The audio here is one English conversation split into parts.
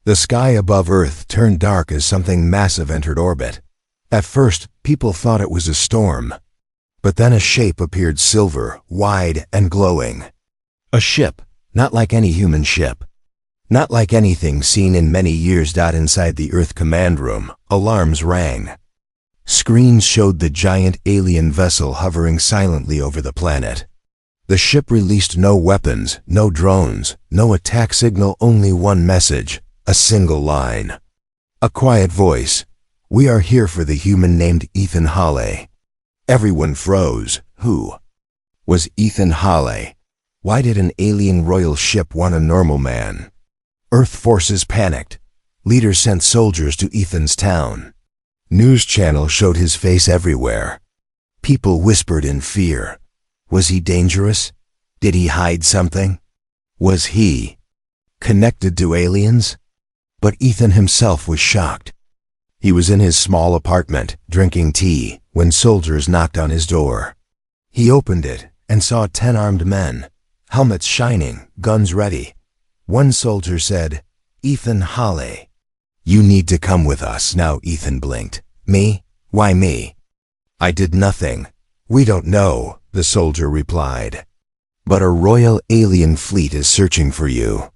The sky above Earth turned dark as something massive entered orbit. At first, people thought it was a storm. But then a shape appeared, silver, wide, and glowing. A ship, not like any human ship. Not like anything seen in many years. Inside the Earth command room, alarms rang. Screens showed the giant alien vessel hovering silently over the planet. The ship released no weapons, no drones, no attack signal, only one message, a single line. A quiet voice. "We are here for the human named Ethan Hawley." Everyone froze. Who was Ethan Hawley? Why did an alien royal ship want a normal man? Earth forces panicked. Leaders sent soldiers to Ethan's town. News channels showed his face everywhere. People whispered in fear. Was he dangerous? Did he hide something? Was he connected to aliens? But Ethan himself was shocked. He was in his small apartment, drinking tea, when soldiers knocked on his door. He opened it and saw 10 armed men, helmets shining, guns ready. One soldier said, "Ethan Hawley, you need to come with us now." Ethan blinked. "Me? Why me?" "I did nothing." "We don't know," the soldier replied. "But a royal alien fleet is searching for you.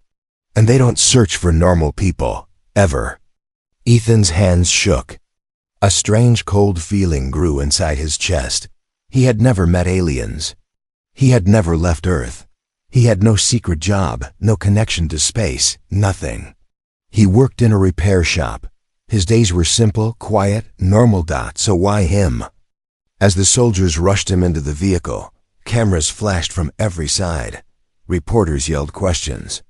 And they don't search for normal people, ever." Ethan's hands shook. A strange cold feeling grew inside his chest. He had never met aliens. He had never left Earth. He had no secret job, no connection to space, nothing. He worked in a repair shop. His days were simple, quiet, normal. So why him? As the soldiers rushed him into the vehicle, cameras flashed from every side. Reporters yelled questions.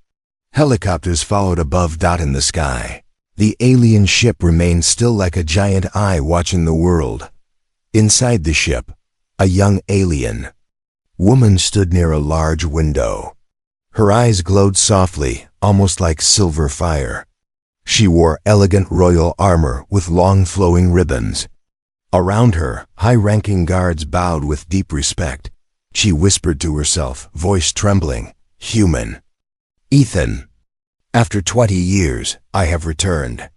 Helicopters followed above. In the sky, the alien ship remained still, like a giant eye watching the world. Inside the ship, a young alien woman stood near a large window. Her eyes glowed softly, almost like silver fire. She wore elegant royal armor with long flowing ribbons. Around her, high-ranking guards bowed with deep respect. She whispered to herself, voice trembling, "Human. Ethan. After 20 years, I have returned."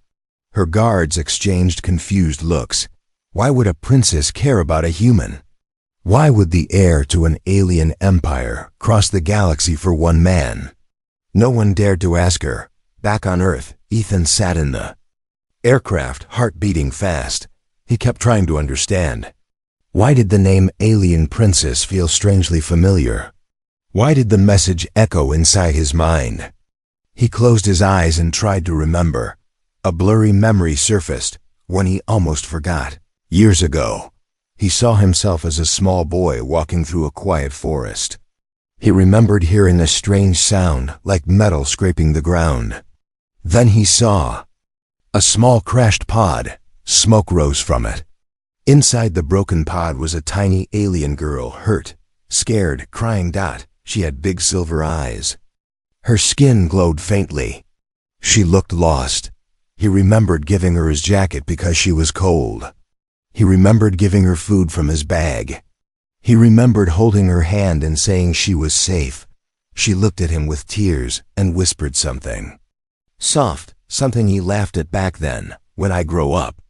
Her guards exchanged confused looks. Why would a princess care about a human? Why would the heir to an alien empire cross the galaxy for one man? No one dared to ask her. Back on Earth, Ethan sat in the aircraft, heart beating fast. He kept trying to understand. Why did the name Alien Princess feel strangely familiar? Why did the message echo inside his mind? He closed his eyes and tried to remember. A blurry memory surfaced, one he almost forgot. Years ago, he saw himself as a small boy walking through a quiet forest. He remembered hearing a strange sound, like metal scraping the ground. Then he saw a small crashed pod. Smoke rose from it. Inside the broken pod was a tiny alien girl, hurt, scared, crying. She had big silver eyes. Her skin glowed faintly. She looked lost. He remembered giving her his jacket because she was cold. He remembered giving her food from his bag. He remembered holding her hand and saying she was safe. She looked at him with tears and whispered something soft, something he laughed at back then. "When I grow up,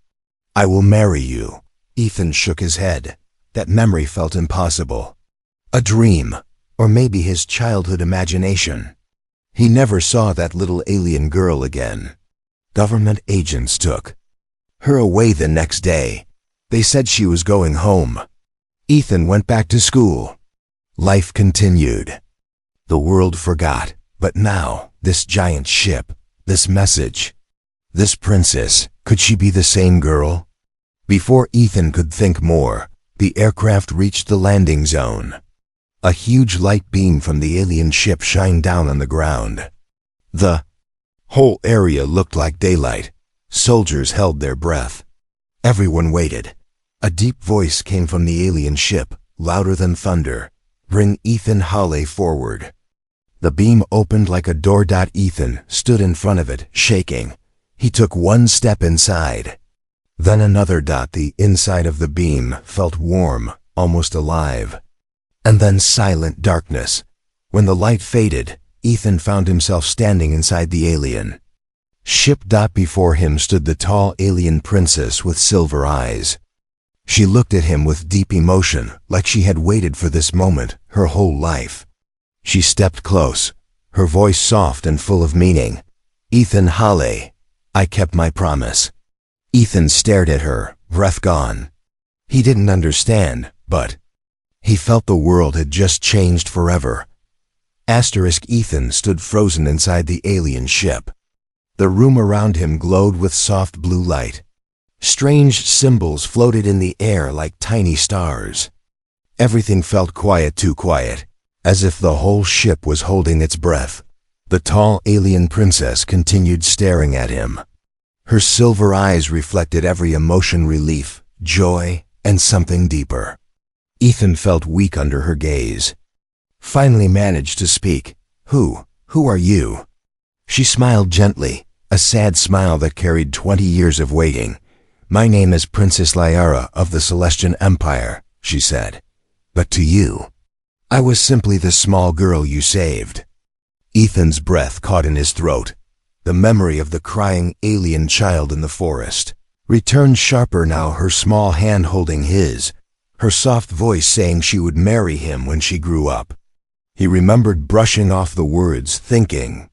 I will marry you." Ethan shook his head. That memory felt impossible. A dream, or maybe his childhood imagination. He never saw that little alien girl again. Government agents took her away the next day. They said she was going home. Ethan went back to school. Life continued. The world forgot, but now, this giant ship, this message, this princess, could she be the same girl? Before Ethan could think more, the aircraft reached the landing zone. A huge light beam from the alien ship shined down on the ground. The whole area looked like daylight. Soldiers held their breath. Everyone waited. A deep voice came from the alien ship, louder than thunder. "Bring Ethan Hawley forward." The beam opened like a door. Ethan stood in front of it, shaking. He took one step inside. Then another. The inside of the beam felt warm, almost alive. And then silent darkness. When the light faded, Ethan found himself standing inside the alien. Ship. Before him stood the tall alien princess with silver eyes. She looked at him with deep emotion, like she had waited for this moment her whole life. She stepped close, her voice soft and full of meaning. "Ethan Hale, I kept my promise." Ethan stared at her, breath gone. He didn't understand, but he felt the world had just changed forever. Ethan stood frozen inside the alien ship. The room around him glowed with soft blue light. Strange symbols floated in the air like tiny stars. Everything felt quiet, too quiet, as if the whole ship was holding its breath. The tall alien princess continued staring at him. Her silver eyes reflected every emotion: relief, joy, and something deeper. Ethan felt weak under her gaze. Finally managed to speak. Who are you?" She smiled gently, a sad smile that carried 20 years of waiting. "My name is Princess Lyra of the Celestian Empire," she said. "But to you, I was simply the small girl you saved." Ethan's breath caught in his throat. The memory of the crying alien child in the forest returned sharper now, her small hand holding his, her soft voice saying she would marry him when she grew up. He remembered brushing off the words, thinking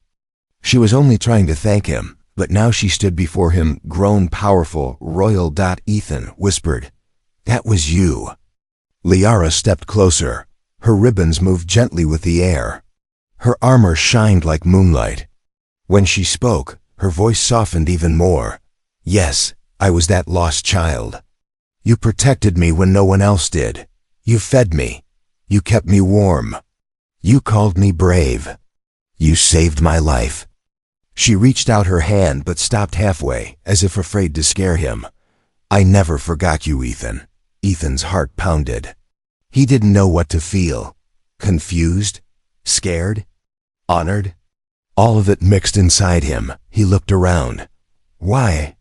she was only trying to thank him, but now she stood before him, grown powerful, royal. Ethan whispered, "That was you." Lyra stepped closer. Her ribbons moved gently with the air. Her armor shined like moonlight. When she spoke, her voice softened even more. "Yes, I was that lost child. You protected me when no one else did. You fed me. You kept me warm. You called me brave. You saved my life." She reached out her hand but stopped halfway, as if afraid to scare him. "I never forgot you, Ethan." Ethan's heart pounded. He didn't know what to feel. Confused? Scared? Honored? All of it mixed inside him. He looked around. Why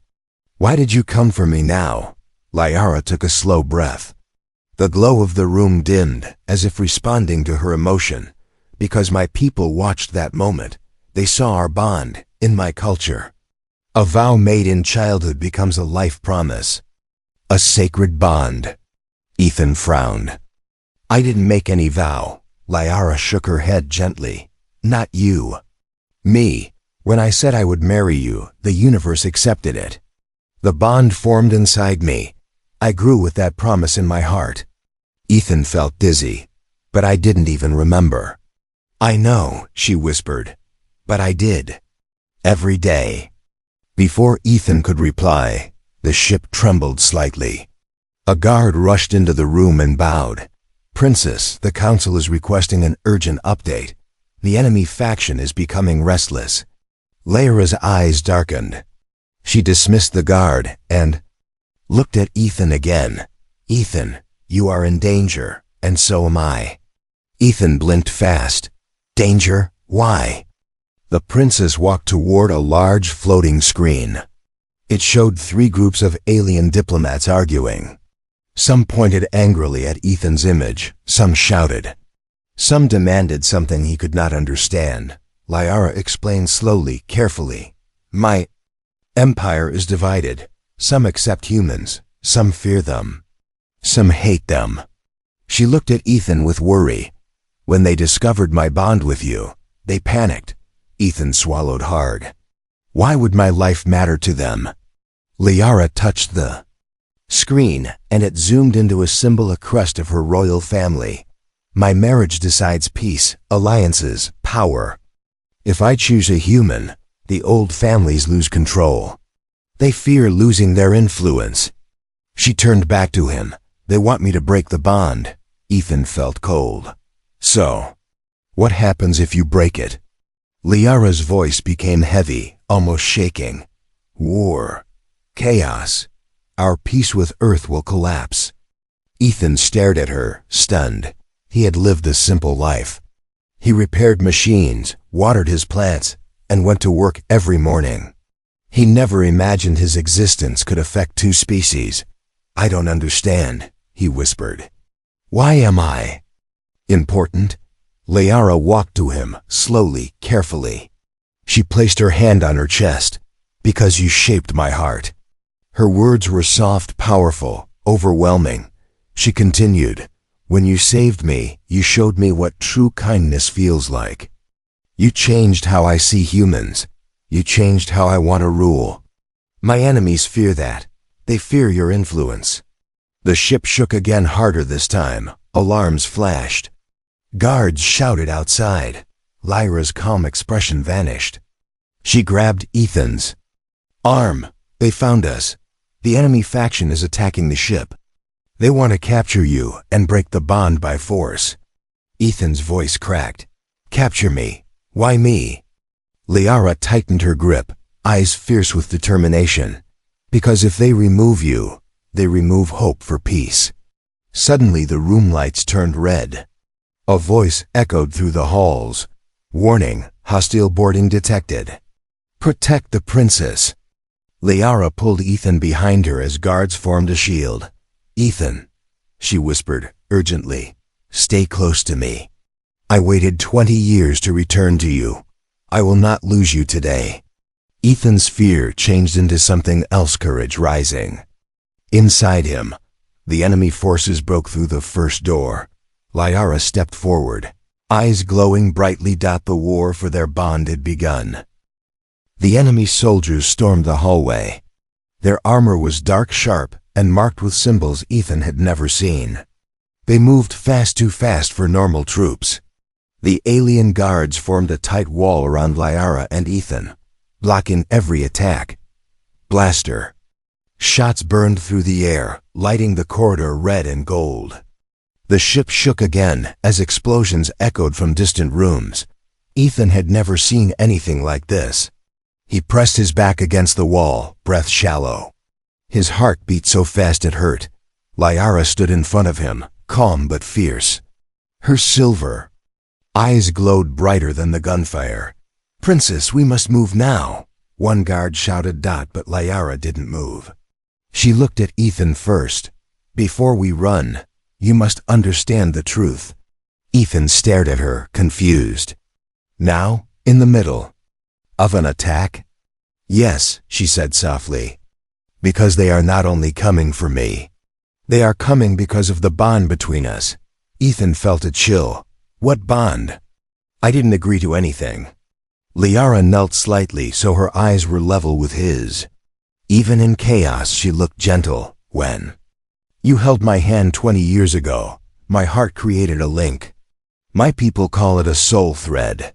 did you come for me now?" Lyra took a slow breath. The glow of the room dimmed, as if responding to her emotion. "Because my people watched that moment. They saw our bond, in my culture. A vow made in childhood becomes a life promise. A sacred bond." Ethan frowned. "I didn't make any vow." Lyra shook her head gently. "Not you. Me. When I said I would marry you, the universe accepted it. The bond formed inside me. I grew with that promise in my heart." Ethan felt dizzy, but I didn't even remember. "I know," she whispered, "but I did. Every day." Before Ethan could reply, the ship trembled slightly. A guard rushed into the room and bowed. "Princess, the council is requesting an urgent update. The enemy faction is becoming restless." Lyra's eyes darkened. She dismissed the guard and looked at Ethan again. "Ethan, you are in danger, and so am I." Ethan blinked fast. "Danger? Why?" The princess walked toward a large floating screen. It showed 3 groups of alien diplomats arguing. Some pointed angrily at Ethan's image, some shouted. Some demanded something he could not understand. Lyra explained slowly, carefully. "My empire is divided. Some accept humans, some fear them, some hate them." She looked at Ethan with worry. "When they discovered my bond with you, they panicked." Ethan swallowed hard. "Why would my life matter to them?" Lyra touched the screen, and it zoomed into a symbol, a crest of her royal family. "My marriage decides peace, alliances, power. If I choose a human, the old families lose control. They fear losing their influence." She turned back to him. "They want me to break the bond." Ethan felt cold. "So, what happens if you break it?" Lyra's voice became heavy, almost shaking. "War. Chaos. Our peace with Earth will collapse." Ethan stared at her, stunned. He had lived a simple life. He repaired machines, watered his plants, and went to work every morning. He never imagined his existence could affect 2 species. "I don't understand," he whispered. "Why am I important?" Lyra walked to him, slowly, carefully. She placed her hand on her chest. Because you shaped my heart." Her words were soft, powerful, overwhelming. She continued, "When you saved me, you showed me what true kindness feels like. You changed how I see humans. You changed how I want to rule. My enemies fear that. They fear your influence." The ship shook again, harder this time. Alarms flashed. Guards shouted outside. Lyra's calm expression vanished. She grabbed Ethan's arm. "They found us. The enemy faction is attacking the ship. They want to capture you and break the bond by force." Ethan's voice cracked. "Capture me? Why me?" Liara tightened her grip, eyes fierce with determination. "Because if they remove you, they remove hope for peace." Suddenly the room lights turned red. A voice echoed through the halls. "Warning, hostile boarding detected. Protect the princess." Liara pulled Ethan behind her as guards formed a shield. "Ethan," she whispered urgently, "stay close to me. I waited 20 years to return to you. I will not lose you today." Ethan's fear changed into something else, courage rising. Inside him, the enemy forces broke through the first door. Liara stepped forward, eyes glowing brightly. The war for their bond had begun. The enemy soldiers stormed the hallway. Their armor was dark, sharp, and marked with symbols Ethan had never seen. They moved fast, too fast for normal troops. The alien guards formed a tight wall around Liara and Ethan, blocking every attack. Blaster shots burned through the air, lighting the corridor red and gold. The ship shook again as explosions echoed from distant rooms. Ethan had never seen anything like this. He pressed his back against the wall, breath shallow. His heart beat so fast it hurt. Liara stood in front of him, calm but fierce. Her silver eyes glowed brighter than the gunfire. "Princess, we must move now," one guard shouted. But Liara didn't move. She looked at Ethan first. "Before we run, you must understand the truth." Ethan stared at her, confused. "Now, in the middle of an attack?" "Yes," she said softly. "Because they are not only coming for me. They are coming because of the bond between us." Ethan felt a chill. "What bond?" "I didn't agree to anything." Liara knelt slightly so her eyes were level with his. Even in chaos she looked gentle. "When you held my hand 20 years ago, my heart created a link. My people call it a soul thread."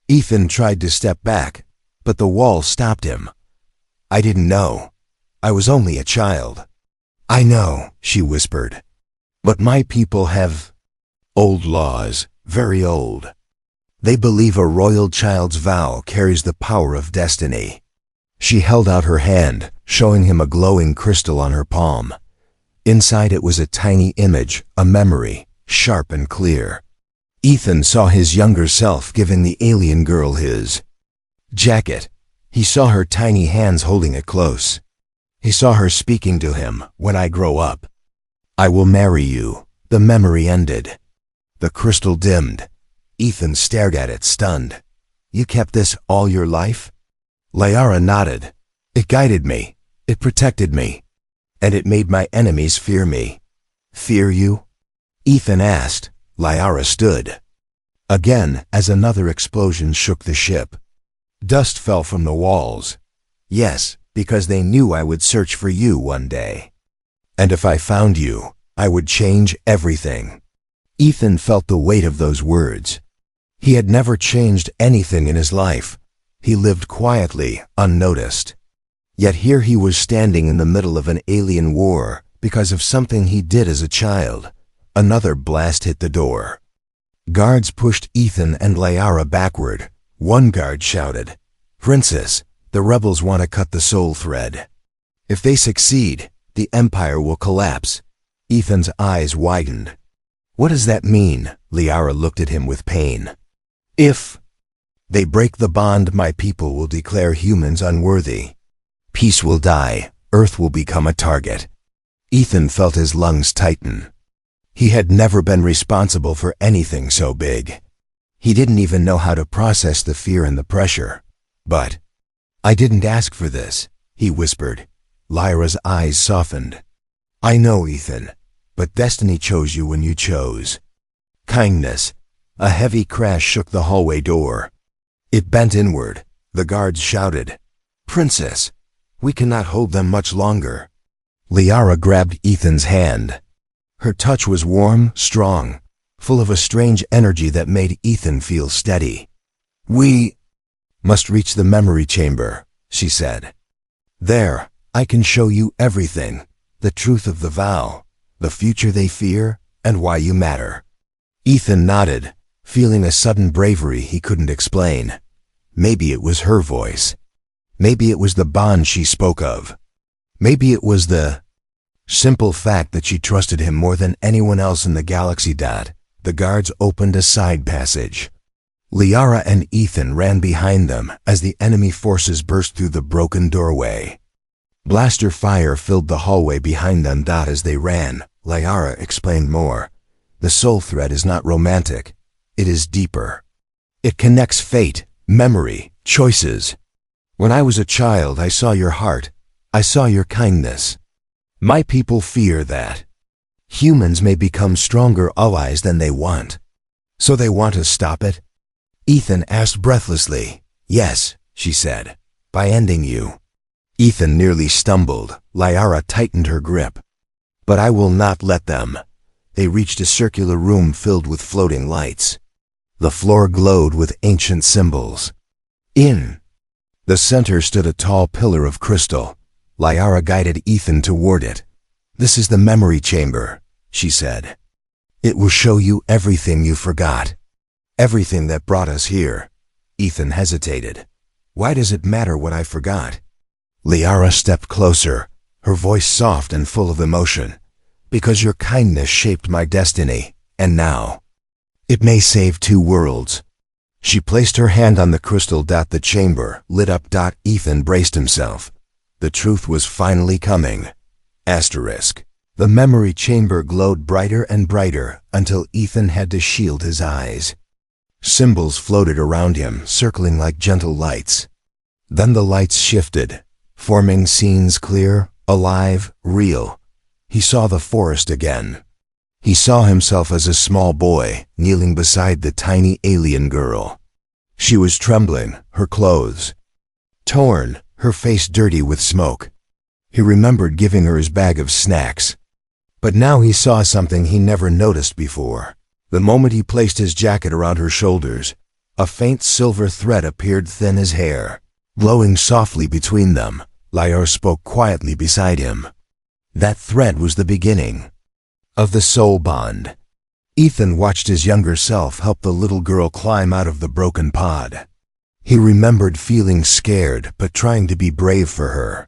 Ethan tried to step back, but the wall stopped him. "I didn't know. I was only a child." "I know," she whispered. "But my people have old laws, very old. They believe a royal child's vow carries the power of destiny." She held out her hand, showing him a glowing crystal on her palm. Inside it was a tiny image, a memory, sharp and clear. Ethan saw his younger self giving the alien girl his jacket. He saw her tiny hands holding it close. He saw her speaking to him, "When I grow up, I will marry you." The memory ended. The crystal dimmed. Ethan stared at it, stunned. "You kept this all your life?" Liara nodded. "It guided me. It protected me. And it made my enemies fear me." "Fear you?" Ethan asked. Liara stood. Again, as another explosion shook the ship. Dust fell from the walls. "Yes, because they knew I would search for you one day. And if I found you, I would change everything." Ethan felt the weight of those words. He had never changed anything in his life. He lived quietly, unnoticed. Yet here he was standing in the middle of an alien war because of something he did as a child. Another blast hit the door. Guards pushed Ethan and Liara backward. One guard shouted, "Princess, the rebels want to cut the soul thread. If they succeed, the empire will collapse." Ethan's eyes widened. "What does that mean?" Liara looked at him with pain. "If they break the bond, my people will declare humans unworthy. Peace will die. Earth will become a target." Ethan felt his lungs tighten. He had never been responsible for anything so big. He didn't even know how to process the fear and the pressure. But I didn't ask for this, he whispered. Lyra's eyes softened. I know, Ethan, but destiny chose you when you chose. Kindness. A heavy crash shook the hallway door. It bent inward. The guards shouted, Princess, we cannot hold them much longer. Liara grabbed Ethan's hand. Her touch was warm, strong, full of a strange energy that made Ethan feel steady. We must reach the memory chamber, she said. There, I can show you everything, the truth of the vow, the future they fear, and why you matter. Ethan nodded, feeling a sudden bravery he couldn't explain. Maybe it was her voice. Maybe it was the bond she spoke of. Maybe it was the simple fact that she trusted him more than anyone else in the galaxy. The guards opened a side passage. Liara and Ethan ran behind them as the enemy forces burst through the broken doorway. Blaster fire filled the hallway behind them. As they ran, Liara explained more. The soul thread is not romantic. It is deeper. It connects fate, memory, choices. When I was a child, I saw your heart. I saw your kindness. My people fear that humans may become stronger allies than they want. So they want to stop it? Ethan asked breathlessly. Yes, she said, by ending you. Ethan nearly stumbled. Liara tightened her grip. But I will not let them. They reached a circular room filled with floating lights. The floor glowed with ancient symbols. In the center stood a tall pillar of crystal. Liara guided Ethan toward it. This is the memory chamber, she said. It will show you everything you forgot. Everything that brought us here. Ethan hesitated. Why does it matter what I forgot? Liara stepped closer, her voice soft and full of emotion. Because your kindness shaped my destiny, and now it may save 2 worlds. She placed her hand on the crystal. The chamber lit up. Ethan braced himself. The truth was finally coming. Asterisk. The memory chamber glowed brighter and brighter until Ethan had to shield his eyes. Symbols floated around him, circling like gentle lights. Then the lights shifted, forming scenes clear, alive, real. He saw the forest again. He saw himself as a small boy, kneeling beside the tiny alien girl. She was trembling, her clothes torn, her face dirty with smoke. He remembered giving her his bag of snacks. But now he saw something he never noticed before. The moment he placed his jacket around her shoulders, a faint silver thread appeared, thin as hair. Glowing softly between them, Liara spoke quietly beside him. That thread was the beginning of the soul bond. Ethan watched his younger self help the little girl climb out of the broken pod. He remembered feeling scared but trying to be brave for her.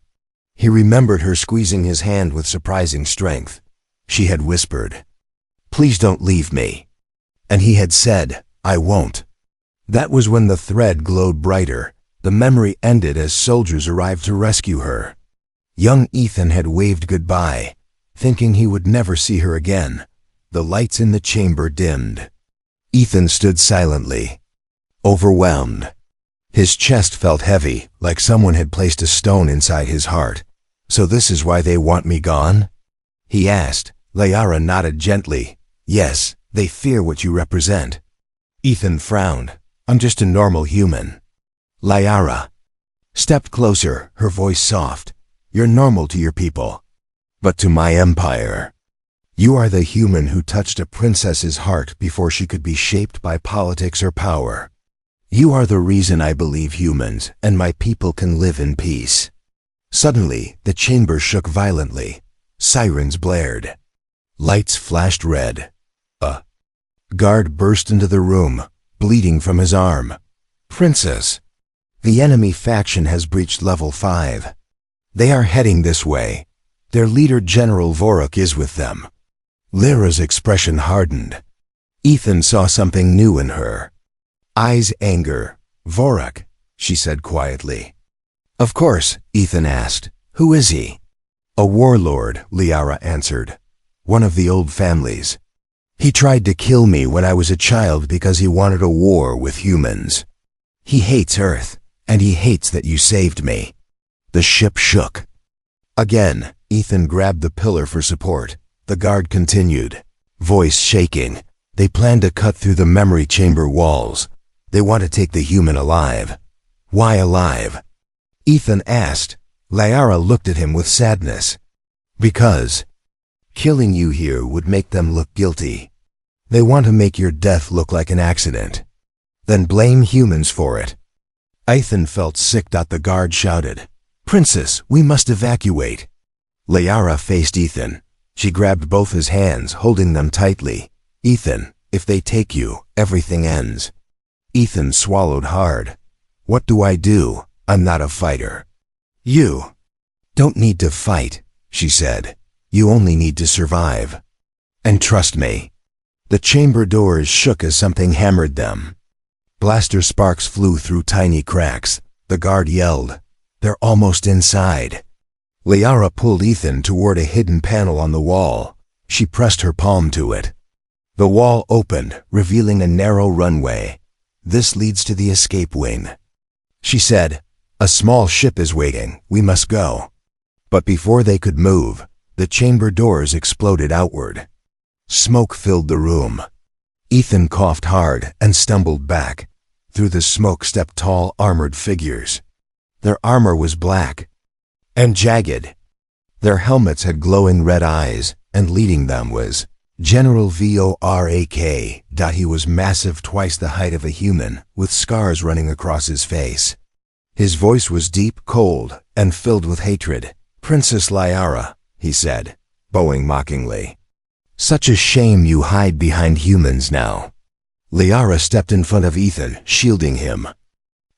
He remembered her squeezing his hand with surprising strength. She had whispered, "Please don't leave me." And he had said, "I won't." That was when the thread glowed brighter. The memory ended as soldiers arrived to rescue her. Young Ethan had waved goodbye, thinking he would never see her again. The lights in the chamber dimmed. Ethan stood silently, overwhelmed. His chest felt heavy, like someone had placed a stone inside his heart. "So this is why they want me gone?" he asked. Liara nodded gently. "Yes, they fear what you represent." Ethan frowned. "I'm just a normal human." Liara stepped closer, her voice soft. "You're normal to your people, but to my empire. You are the human who touched a princess's heart before she could be shaped by politics or power. You are the reason I believe humans and my people can live in peace." Suddenly, the chamber shook violently. Sirens blared. Lights flashed red. A guard burst into the room, bleeding from his arm. "Princess, the enemy faction has breached level 5. They are heading this way. Their leader, General Vorok, is with them." Lyra's expression hardened. Ethan saw something new in her. Eyes anger. "Vorok," she said quietly. "Of course," Ethan asked. "Who is he?" "A warlord," Liara answered. "One of the old families. He tried to kill me when I was a child because he wanted a war with humans. He hates Earth, And he hates that you saved me." The ship shook. Again, Ethan grabbed the pillar for support. The guard continued, voice shaking. "They plan to cut through the memory chamber walls. They want to take the human alive." "Why alive?" Ethan asked. Liara looked at him with sadness. "Because killing you here would make them look guilty. They want to make your death look like an accident. Then blame humans for it." Ethan felt sick. The guard shouted, "Princess, we must evacuate." Liara faced Ethan. She grabbed both his hands, holding them tightly. "Ethan, if they take you, everything ends." Ethan swallowed hard. "What do I do? I'm not a fighter." "You don't need to fight," she said. "You only need to survive. And trust me." The chamber doors shook as something hammered them. Blaster sparks flew through tiny cracks. The guard yelled, "They're almost inside." Liara pulled Ethan toward a hidden panel on the wall. She pressed her palm to it. The wall opened, revealing a narrow runway. "This leads to the escape wing." She said, "A small ship is waiting. We must go." But before they could move, the chamber doors exploded outward. Smoke filled the room. Ethan coughed hard and stumbled back. Through the smoke stepped tall, armored figures. Their armor was black and jagged. Their helmets had glowing red eyes, and leading them was General Vorak. He was massive, twice the height of a human, with scars running across his face. His voice was deep, cold, and filled with hatred. "Princess Liara," he said, bowing mockingly. "Such a shame you hide behind humans now." Liara stepped in front of Ethan, shielding him.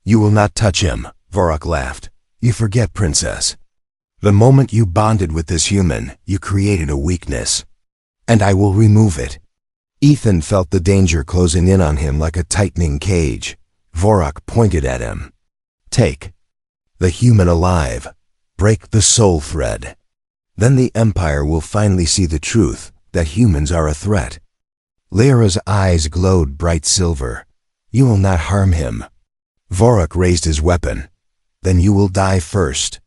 "You will not touch him," Vorak laughed. "You forget, Princess. The moment you bonded with this human, you created a weakness. And I will remove it." Ethan felt the danger closing in on him like a tightening cage. Vorak pointed at him. "Take the human alive. Break the soul thread. Then the Empire will finally see the truth, that humans are a threat." Liara's eyes glowed bright silver. "You will not harm him." Vorak raised his weapon. "Then you will die first."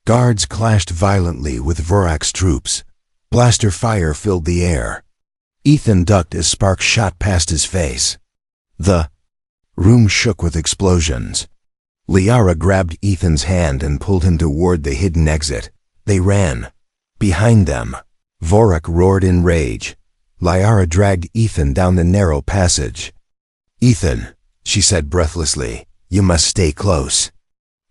Guards clashed violently with Vorak's troops. Blaster fire filled the air. Ethan ducked as sparks shot past his face. The room shook with explosions. Liara grabbed Ethan's hand and pulled him toward the hidden exit. They ran. Behind them, Vorak roared in rage. Liara dragged Ethan down the narrow passage. "Ethan," she said breathlessly, "you must stay close.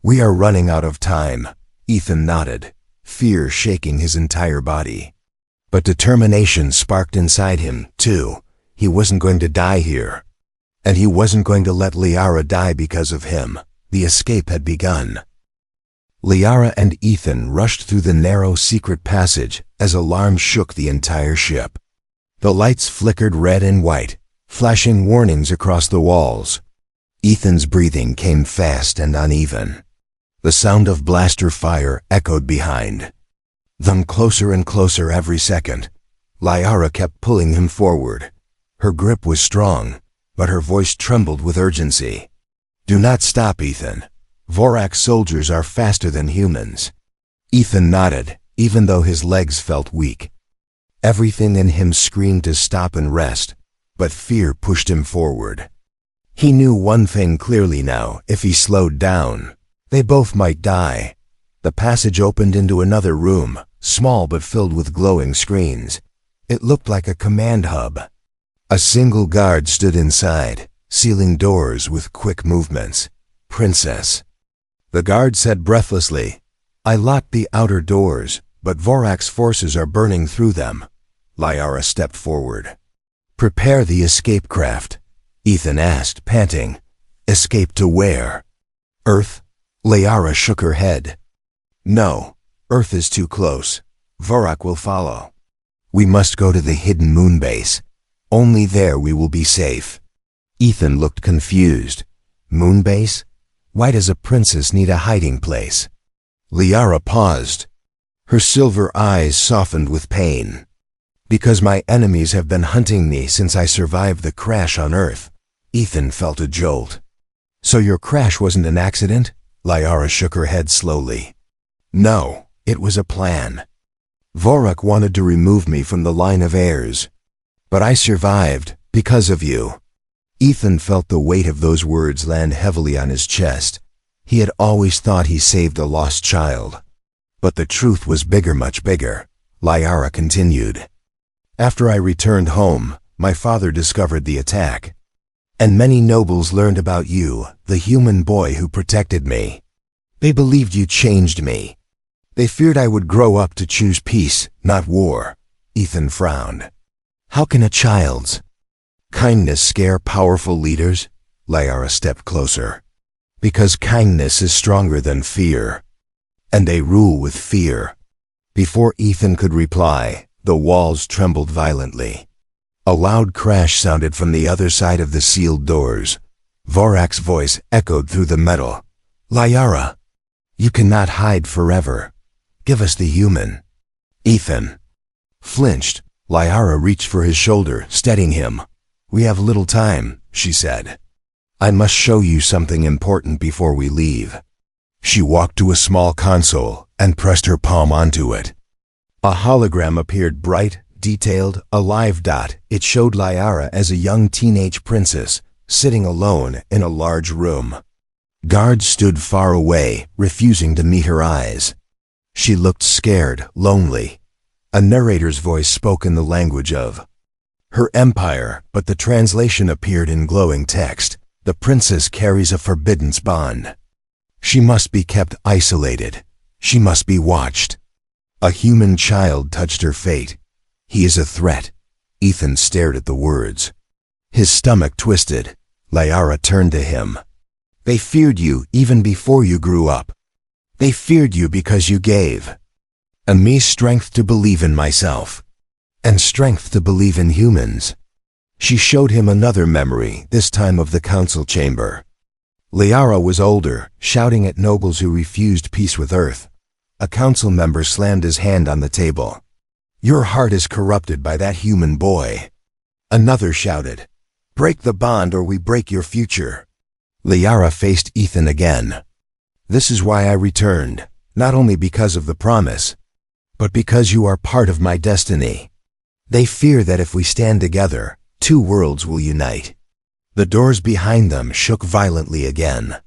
We are running out of time." Ethan nodded, fear shaking his entire body. But determination sparked inside him, too. He wasn't going to die here. And he wasn't going to let Liara die because of him. The escape had begun. Liara and Ethan rushed through the narrow secret passage as alarms shook the entire ship. The lights flickered red and white, flashing warnings across the walls. Ethan's breathing came fast and uneven. The sound of blaster fire echoed behind them, closer and closer every second. Liara kept pulling him forward. Her grip was strong, but her voice trembled with urgency. "Do not stop, Ethan. Vorak's soldiers are faster than humans." Ethan nodded, even though his legs felt weak. Everything in him screamed to stop and rest, but fear pushed him forward. He knew one thing clearly now: if he slowed down, they both might die. The passage opened into another room, small but filled with glowing screens. It looked like a command hub. A single guard stood inside, sealing doors with quick movements. "Princess," the guard said breathlessly, "I locked the outer doors, but Vorak's forces are burning through them." Liara stepped forward. "Prepare the escape craft," Ethan asked, panting. "Escape to where?" "Earth." Liara shook her head. "No, Earth is too close. Vorak will follow. We must go to the hidden moon base. Only there we will be safe." Ethan looked confused. "Moon base? Why does a princess need a hiding place?" Liara paused. Her silver eyes softened with pain. "Because my enemies have been hunting me since I survived the crash on Earth." Ethan felt a jolt. So your crash wasn't an accident? Liara shook her head slowly. No, it was a plan. Vorak wanted to remove me from the line of heirs. But I survived, because of you. Ethan felt the weight of those words land heavily on his chest. He had always thought he saved a lost child. But the truth was bigger, much bigger. Liara continued. After I returned home, my father discovered the attack. And many nobles learned about you, the human boy who protected me. They believed you changed me. They feared I would grow up to choose peace, not war. Ethan frowned. How can a child's kindness scare powerful leaders? Liara stepped closer. Because kindness is stronger than fear. And they rule with fear. Before Ethan could reply, the walls trembled violently. A loud crash sounded from the other side of the sealed doors. Vorak's voice echoed through the metal. Liara, you cannot hide forever. Give us the human. Ethan flinched. Liara reached for his shoulder, steadying him. We have little time, she said. I must show you something important before we leave. She walked to a small console and pressed her palm onto it. A hologram appeared, bright, detailed, a live dot. It showed Liara as a young teenage princess, sitting alone in a large room. Guards stood far away, refusing to meet her eyes. She looked scared, lonely. A narrator's voice spoke in the language of her empire, but the translation appeared in glowing text. The princess carries a forbidden bond. She must be kept isolated. She must be watched. A human child touched her fate. He is a threat. Ethan stared at the words. His stomach twisted. Liara turned to him. They feared you even before you grew up. They feared you because you gave. And me strength to believe in myself. And strength to believe in humans. She showed him another memory, this time of the council chamber. Liara was older, shouting at nobles who refused peace with Earth. A council member slammed his hand on the table. Your heart is corrupted by that human boy. Another shouted, break the bond or we break your future. Liara faced Ethan again. This is why I returned, not only because of the promise, but because you are part of my destiny. They fear that if we stand together, two worlds will unite. The doors behind them shook violently again.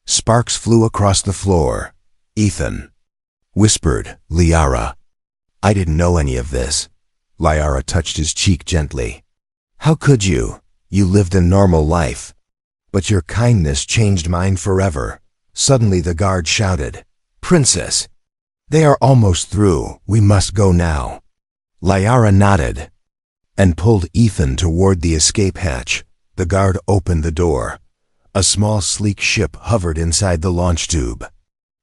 Sparks flew across the floor. Ethan whispered, Liara. I didn't know any of this. Liara touched his cheek gently. How could you? You lived a normal life. But your kindness changed mine forever. Suddenly the guard shouted, Princess! They are almost through. We must go now. Liara nodded and pulled Ethan toward the escape hatch. The guard opened the door. A small, sleek ship hovered inside the launch tube.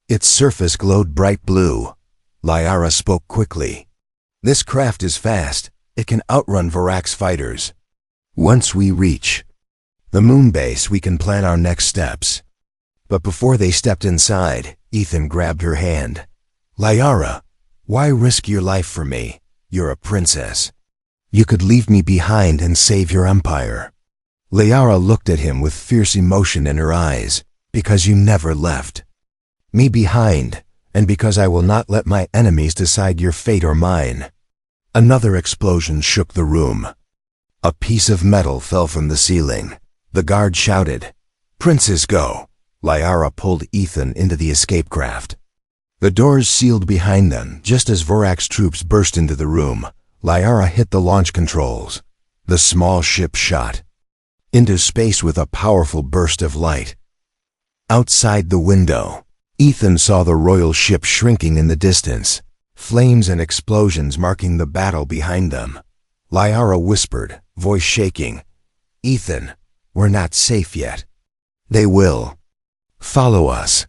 Its surface glowed bright blue. Liara spoke quickly. This craft is fast. It can outrun Vorak's fighters. Once we reach the moon base, we can plan our next steps. But before they stepped inside, Ethan grabbed her hand. Liara, why risk your life for me? You're a princess. You could leave me behind and save your empire. Liara looked at him with fierce emotion in her eyes. Because you never left me behind, and because I will not let my enemies decide your fate or mine. Another explosion shook the room. A piece of metal fell from the ceiling. The guard shouted, Princess, go! Liara pulled Ethan into the escape craft. The doors sealed behind them just as Vorak's troops burst into the room. Liara hit the launch controls. The small ship shot into space with a powerful burst of light. Outside the window, Ethan saw the royal ship shrinking in the distance, flames and explosions marking the battle behind them. Liara whispered, voice shaking, Ethan, we're not safe yet. They will. Follow us.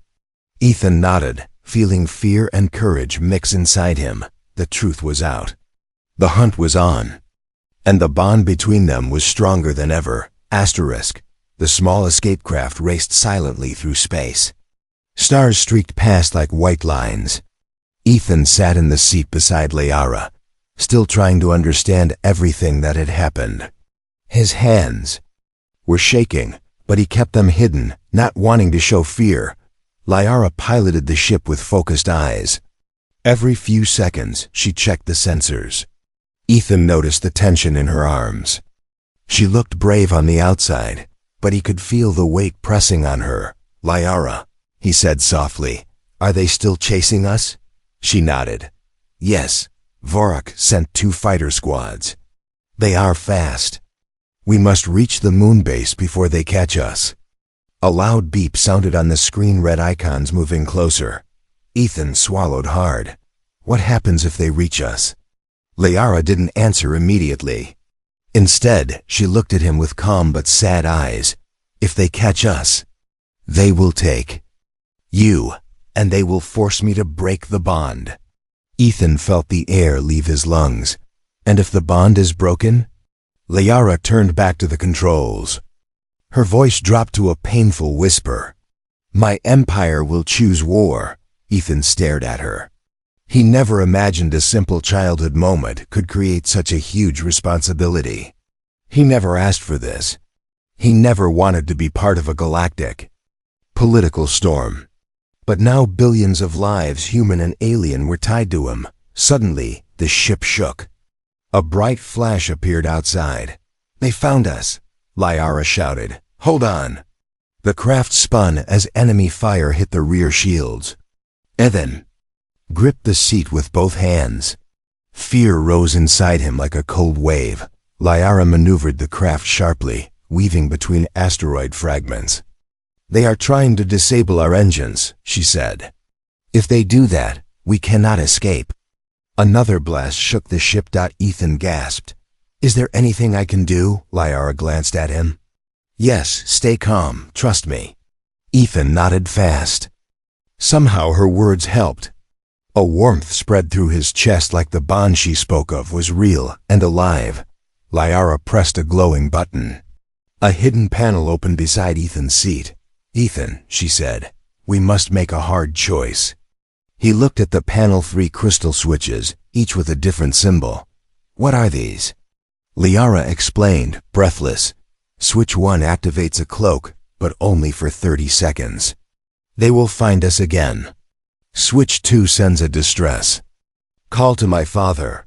Ethan nodded, feeling fear and courage mix inside him. The truth was out. The hunt was on. And the bond between them was stronger than ever. Asterisk. The small escape craft raced silently through space. Stars streaked past like white lines. Ethan sat in the seat beside Liara, still trying to understand everything that had happened. His hands were shaking, But he kept them hidden, not wanting to show fear. Liara piloted the ship with focused eyes. Every few seconds, she checked the sensors. Ethan noticed the tension in her arms. She looked brave on the outside, but he could feel the weight pressing on her. "Liara," he said softly, "are they still chasing us?" She nodded. "Yes, Vorak sent 2 fighter squads. They are fast. We must reach the moon base before they catch us." A loud beep sounded on the screen, red icons moving closer. Ethan swallowed hard. What happens if they reach us? Liara didn't answer immediately. Instead, she looked at him with calm but sad eyes. "If they catch us, they will take you, and they will force me to break the bond." Ethan felt the air leave his lungs. "And if the bond is broken?" Liara turned back to the controls. Her voice dropped to a painful whisper. "My empire will choose war." Ethan stared at her. He never imagined a simple childhood moment could create such a huge responsibility. He never asked for this. He never wanted to be part of a galactic political storm. But now billions of lives, human and alien, were tied to him. Suddenly, the ship shook. A bright flash appeared outside. "They found us!" Liara shouted. "Hold on!" The craft spun as enemy fire hit the rear shields. Ethan gripped the seat with both hands. Fear rose inside him like a cold wave. Liara maneuvered the craft sharply, weaving between asteroid fragments. "They are trying to disable our engines," she said. "If they do that, we cannot escape." Another blast shook the ship. Ethan gasped. "Is there anything I can do?" Liara glanced at him. "Yes, stay calm, trust me." Ethan nodded fast. Somehow her words helped. A warmth spread through his chest, like the bond she spoke of was real and alive. Liara pressed a glowing button. A hidden panel opened beside Ethan's seat. "Ethan," she said, "we must make a hard choice." He looked at the panel, 3 crystal switches, each with a different symbol. "What are these?" Liara explained, breathless. "Switch 1 activates a cloak, but only for 30 seconds. They will find us again. Switch 2 sends a distress call to my father.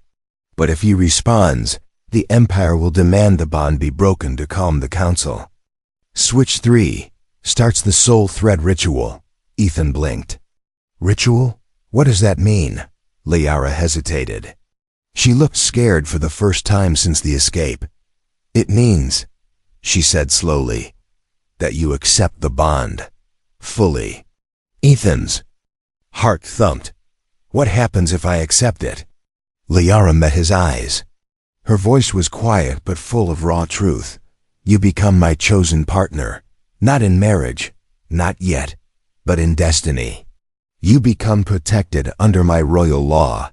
But if he responds, the Empire will demand the bond be broken to calm the Council. Switch 3 starts the soul thread ritual." Ethan blinked. "Ritual? What does that mean?" Liara hesitated. She looked scared for the first time since the escape. "It means," she said slowly, "that you accept the bond. Fully." Ethan's heart thumped. "What happens if I accept it?" Liara met his eyes. Her voice was quiet but full of raw truth. "You become my chosen partner. Not in marriage, not yet, but in destiny. You become protected under my royal law.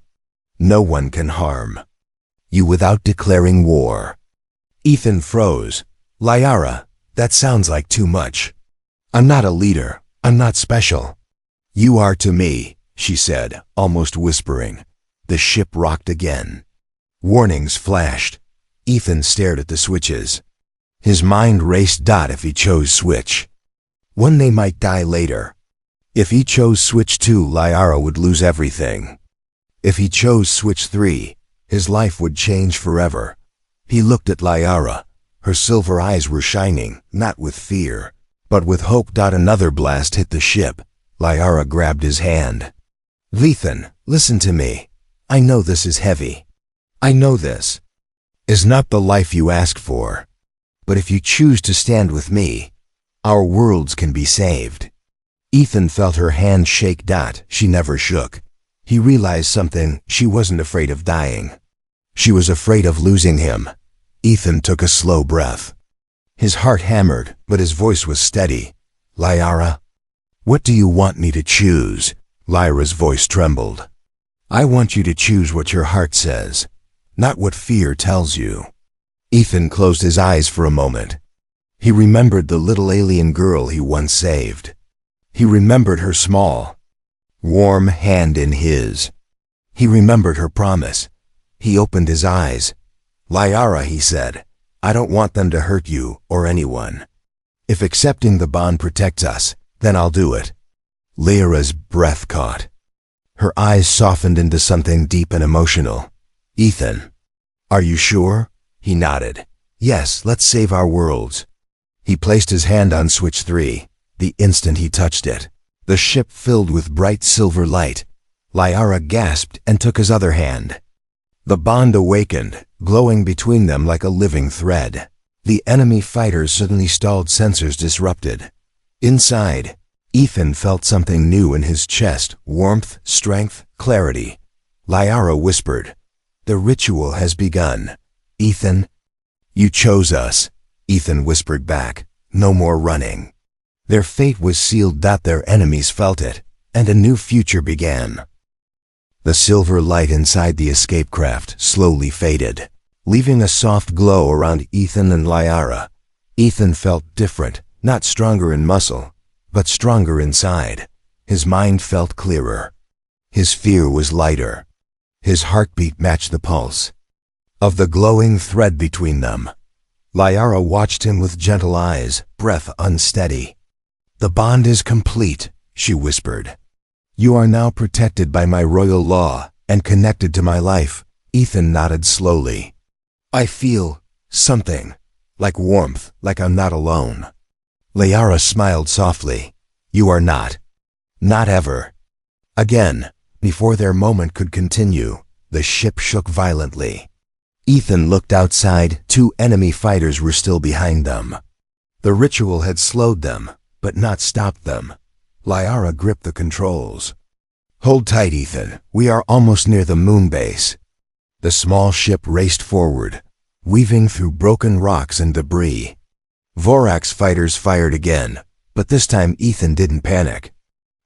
No one can harm you without declaring war." Ethan froze. "Liara, that sounds like too much. I'm not a leader. I'm not special." "You are to me," she said, almost whispering. The ship rocked again. Warnings flashed. Ethan stared at the switches. His mind raced. If he chose switch 1, they might die later. If he chose switch 2, Liara would lose everything. If he chose switch 3, his life would change forever. He looked at Liara. Her silver eyes were shining, not with fear, but with hope. Another blast hit the ship. Liara grabbed his hand. "Ethan, listen to me. I know this is heavy. I know this is not the life you asked for. But if you choose to stand with me, our worlds can be saved." Ethan felt her hand shake. She never shook. He realized something. She wasn't afraid of dying. She was afraid of losing him. Ethan took a slow breath. His heart hammered, but his voice was steady. "Liara, what do you want me to choose?" Lyra's voice trembled. "I want you to choose what your heart says, not what fear tells you." Ethan closed his eyes for a moment. He remembered the little alien girl he once saved. He remembered her small, warm hand in his. He remembered her promise. He opened his eyes. "Liara," he said, "I don't want them to hurt you or anyone. If accepting the bond protects us, then I'll do it. Lyra's breath caught. Her eyes softened into something deep and emotional. Ethan, are you sure? He nodded. Yes, let's save our worlds. He placed his hand on switch 3. The instant he touched it, the ship filled with bright silver light. Lyra gasped and took his other hand. The bond awakened, glowing between them like a living thread. The enemy fighters suddenly stalled, sensors disrupted. Inside, Ethan felt something new in his chest, warmth, strength, clarity. Lyra whispered, "The ritual has begun. Ethan." "You chose us," Ethan whispered back. "No more running." Their fate was sealed. Their enemies felt it, and a new future began. The silver light inside the escape craft slowly faded, leaving a soft glow around Ethan and Lyra. Ethan felt different, not stronger in muscle, but stronger inside. His mind felt clearer. His fear was lighter. His heartbeat matched the pulse of the glowing thread between them. Lyra watched him with gentle eyes, breath unsteady. "The bond is complete," she whispered. "You are now protected by my royal law and connected to my life." Ethan nodded slowly. "I feel something, like warmth, like I'm not alone." Lyra smiled softly. "You are not. Not ever." Again, before their moment could continue, the ship shook violently. Ethan looked outside. 2 enemy fighters were still behind them. The ritual had slowed them, but not stopped them. Lyra gripped the controls. "Hold tight, Ethan. We are almost near the moon base." The small ship raced forward, weaving through broken rocks and debris. Vorak's fighters fired again, but this time Ethan didn't panic.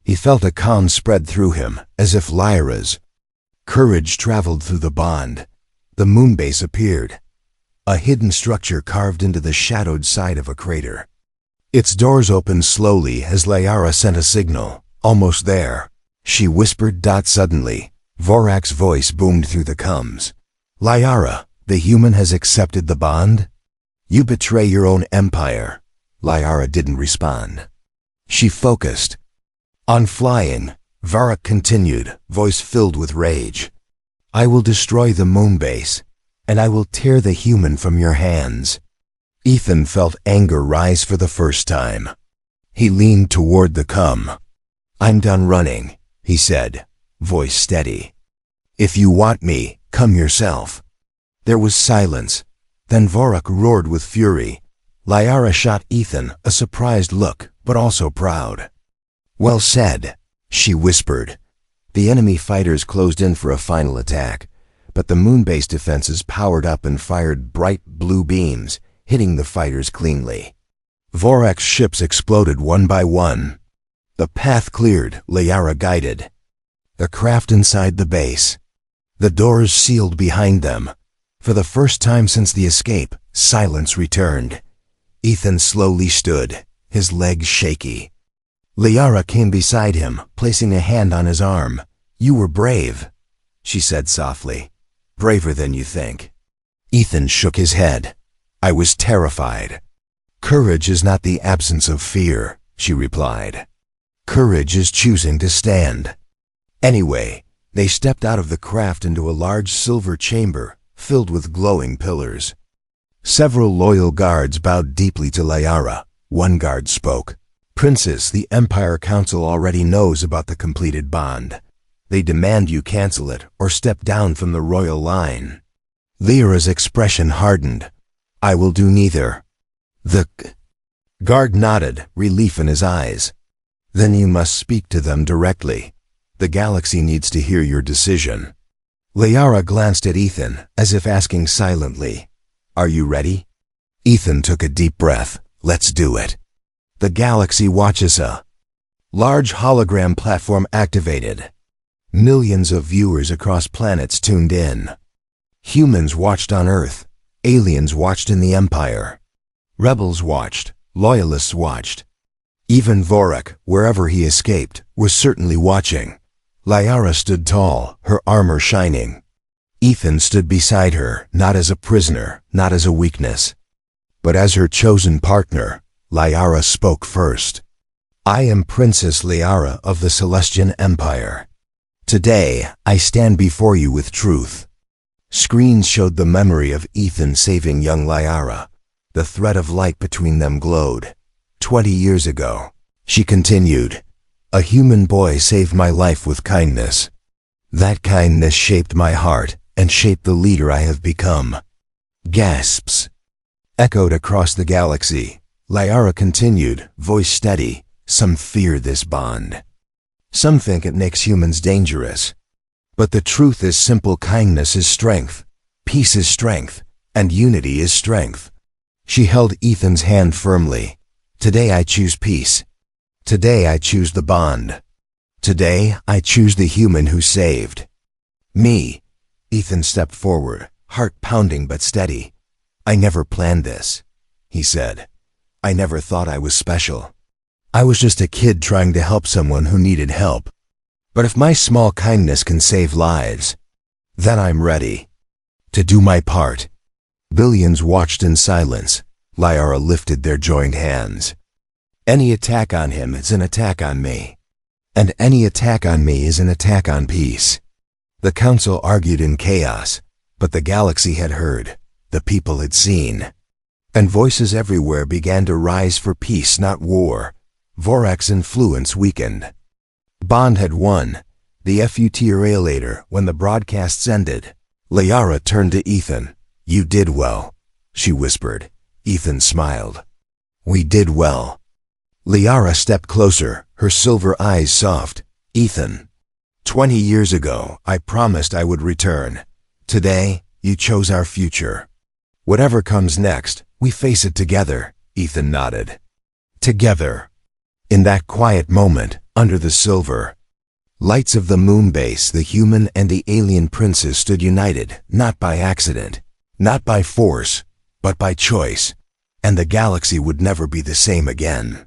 He felt a calm spread through him, as if Lyra's courage traveled through the bond. The moonbase appeared, a hidden structure carved into the shadowed side of a crater. Its doors opened slowly as Lyra sent a signal. "Almost there," she whispered. Suddenly, Vorak's voice boomed through the comms. "Lyra, the human has accepted the bond? You betray your own empire." Lyra didn't respond. She focused on flying. Vorak continued, voice filled with rage. "I will destroy the moonbase, and I will tear the human from your hands." Ethan felt anger rise for the first time. He leaned toward the comm. "I'm done running," he said, voice steady. "If you want me, come yourself." There was silence. Then Vorak roared with fury. Lyra shot Ethan a surprised look, but also proud. "Well said," she whispered. The enemy fighters closed in for a final attack, but the moonbase defenses powered up and fired bright blue beams, hitting the fighters cleanly. Vorak's ships exploded one by one. The path cleared, Lyra guided the craft inside the base. The doors sealed behind them. For the first time since the escape, silence returned. Ethan slowly stood, his legs shaky. Lyra came beside him, placing a hand on his arm. "You were brave," she said softly. "Braver than you think." Ethan shook his head. "I was terrified." "Courage is not the absence of fear," she replied. "Courage is choosing to stand." Anyway, they stepped out of the craft into a large silver chamber filled with glowing pillars. Several loyal guards bowed deeply to Lyra. One guard spoke. "Princess, the Empire Council already knows about the completed bond. They demand you cancel it or step down from the royal line." Lyra's expression hardened. "I will do neither." The guard nodded, relief in his eyes. "Then you must speak to them directly. The galaxy needs to hear your decision." Lyra glanced at Ethan, as if asking silently, "Are you ready?" Ethan took a deep breath. "Let's do it." The galaxy watches. A large hologram platform activated. Millions of viewers across planets tuned in. Humans watched on Earth. Aliens watched in the Empire. Rebels watched. Loyalists watched. Even Vorak, wherever he escaped, was certainly watching. Lyra stood tall, her armor shining. Ethan stood beside her, not as a prisoner, not as a weakness, but as her chosen partner. Liara spoke first. I am Princess Liara of the Celestian Empire. Today, I stand before you with truth. Screens showed the memory of Ethan saving young Liara. The thread of light between them glowed. 20 years ago, she continued, a human boy saved my life with kindness. That kindness shaped my heart and shaped the leader I have become. Gasps echoed across the galaxy. Liara continued, voice steady. Some fear this bond. Some think it makes humans dangerous. But the truth is simple: kindness is strength, peace is strength, and unity is strength. She held Ethan's hand firmly. Today I choose peace. Today I choose the bond. Today I choose the human who saved me. Ethan stepped forward, heart pounding but steady. I never planned this, he said. I never thought I was special. I was just a kid trying to help someone who needed help. But if my small kindness can save lives, then I'm ready to do my part. Billions watched in silence. Liara lifted their joined hands. Any attack on him is an attack on me. And any attack on me is an attack on peace. The council argued in chaos, but the galaxy had heard, the people had seen. And voices everywhere began to rise for peace, not war. Vorak's influence weakened. Bond had won. The future later, when the broadcasts ended, Liara turned to Ethan. You did well, she whispered. Ethan smiled. We did well. Liara stepped closer, her silver eyes soft. Ethan, 20 years ago, I promised I would return. Today, you chose our future. Whatever comes next, we face it together, Ethan nodded. Together. In that quiet moment, under the silver lights of the moon base, the human and the alien princes stood united, not by accident, not by force, but by choice. And the galaxy would never be the same again.